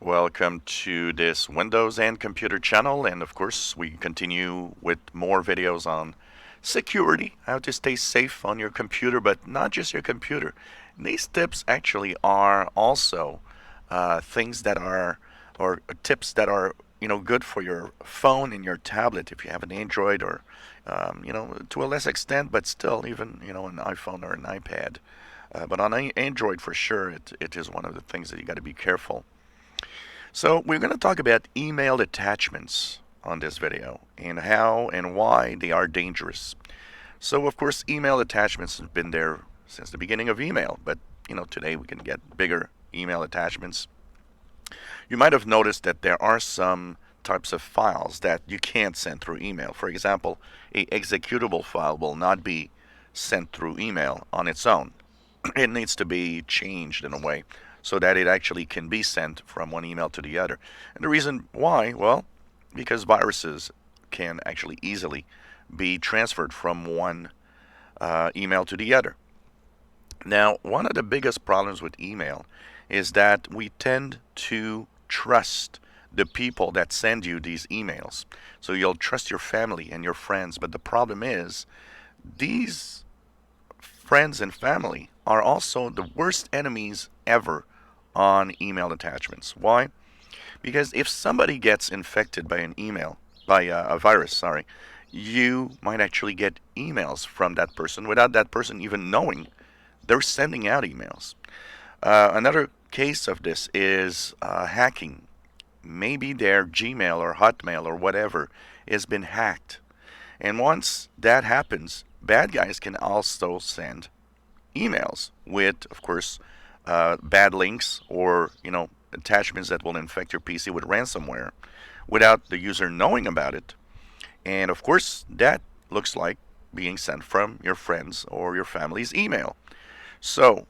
Welcome to this Windows and computer channel, and of course, we continue with more videos on security, how to stay safe on your computer, but not just your computer. These tips actually are also things that are, or tips that are, good for your phone and your tablet if you have an Android or, to a less extent, but still, even, an iPhone or an iPad. But on Android, for sure, it is one of the things that you got to be careful. So we're going to talk about email attachments on this video and how and why they are dangerous. So of course, email attachments have been there since the beginning of email, but today we can get bigger email attachments. You might have noticed that there are some types of files that you can't send through email. For example, a executable file will not be sent through email on its own. It needs to be changed in a way so that it actually can be sent from one email to the other. And the reason why, well, because viruses can actually easily be transferred from one email to the other. Now, one of the biggest problems with email is that we tend to trust the people that send you these emails. So you'll trust your family and your friends, but the problem is these friends and family are also the worst enemies ever on email attachments. Why? Because if somebody gets infected by an email, by a virus, sorry, you might actually get emails from that person without that person even knowing they're sending out emails. Another case of this is hacking. Maybe their Gmail or Hotmail or whatever has been hacked. And once that happens, bad guys can also send emails with, of course, bad links or attachments that will infect your PC with ransomware without the user knowing about it. And of course, that looks like being sent from your friends or your family's email. So,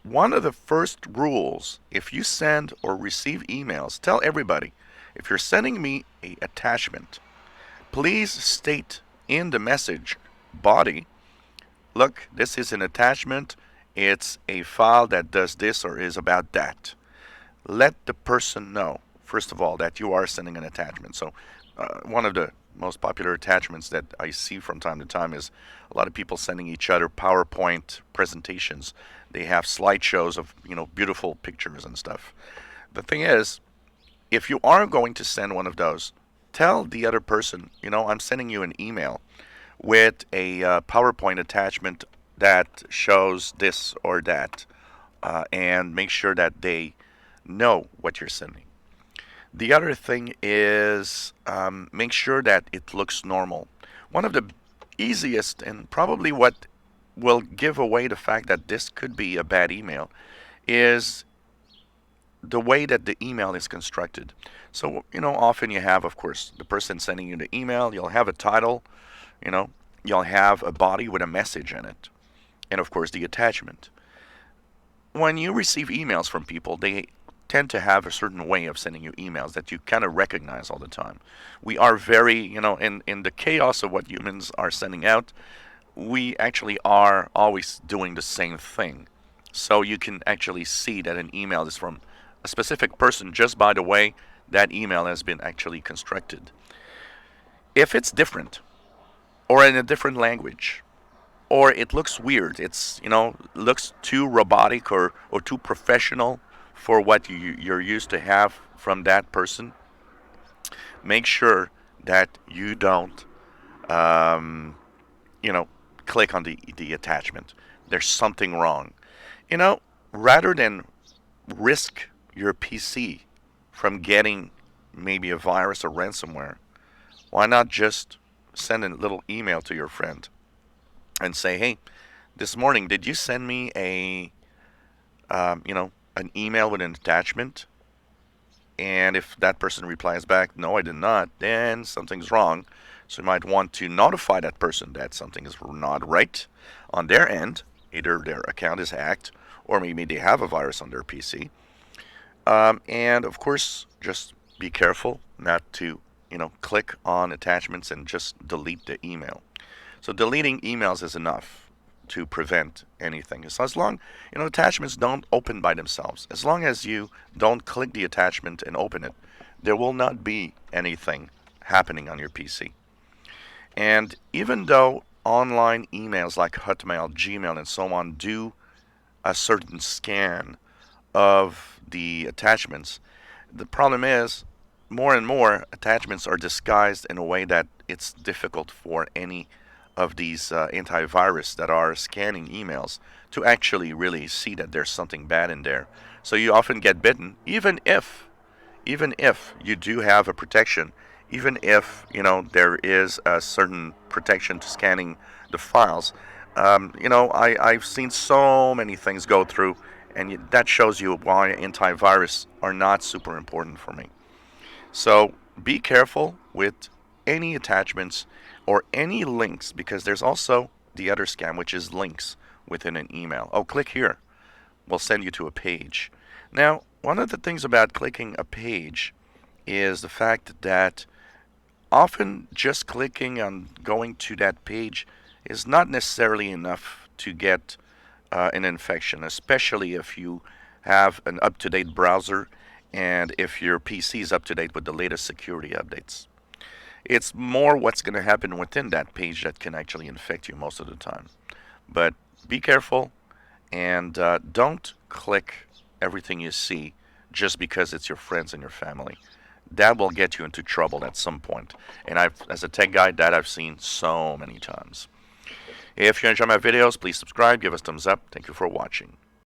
one of the first rules, if you send or receive emails, tell everybody, if you're sending me a attachment, please state in the message body, look, this is an attachment. It's a file that does this or is about that. Let the person know, first of all, that you are sending an attachment. So, one of the most popular attachments that I see from time to time is a lot of people sending each other PowerPoint presentations. They have slideshows of beautiful pictures and stuff. The thing is, if you are going to send one of those, tell the other person, I'm sending you an email with a PowerPoint attachment that shows this or that, and make sure that they know what you're sending. The other thing is make sure that it looks normal. One of the easiest and probably what will give away the fact that this could be a bad email is the way that the email is constructed. So, often you have, of course, the person sending you the email, you'll have a title, you know, you'll have a body with a message in it, and of course the attachment. When you receive emails from people, they tend to have a certain way of sending you emails that you kind of recognize all the time. We are very, in the chaos of what humans are sending out, we actually are always doing the same thing. So you can actually see that an email is from a specific person just by the way that email has been actually constructed. If it's different, or in a different language, or it looks weird, it's looks too robotic or too professional for what you're used to have from that person, make sure that you don't um, you know click on the attachment. There's something wrong. Rather than risk your PC from getting maybe a virus or ransomware, why not just send a little email to your friend and say, hey, this morning, did you send me an email with an attachment? And if that person replies back, no, I did not, then something's wrong. So you might want to notify that person that something is not right on their end. Either their account is hacked or maybe they have a virus on their PC. And of course, just be careful not to, click on attachments and just delete the email. So deleting emails is enough. to prevent anything. So as long, attachments don't open by themselves. As long as you don't click the attachment and open it, there will not be anything happening on your PC. And even though online emails like Hotmail, Gmail, and so on do a certain scan of the attachments, the problem is more and more attachments are disguised in a way that it's difficult for any of these antivirus that are scanning emails to actually really see that there's something bad in there. So you often get bitten, even if you do have a protection, even if there is a certain protection to scanning the files. I've seen so many things go through, and that shows you why antivirus are not super important for me. So be careful with any attachments or any links, because there's also the other scam, which is links within an email. Oh, click here. We'll send you to a page. Now, one of the things about clicking a page is the fact that often just clicking on going to that page is not necessarily enough to get an infection, especially if you have an up-to-date browser and if your PC is up to date with the latest security updates. It's more what's going to happen within that page that can actually infect you most of the time. But be careful, and don't click everything you see just because it's your friends and your family. That will get you into trouble at some point. And as a tech guy, that I've seen so many times. If you enjoy my videos, please subscribe, give us thumbs up. Thank you for watching.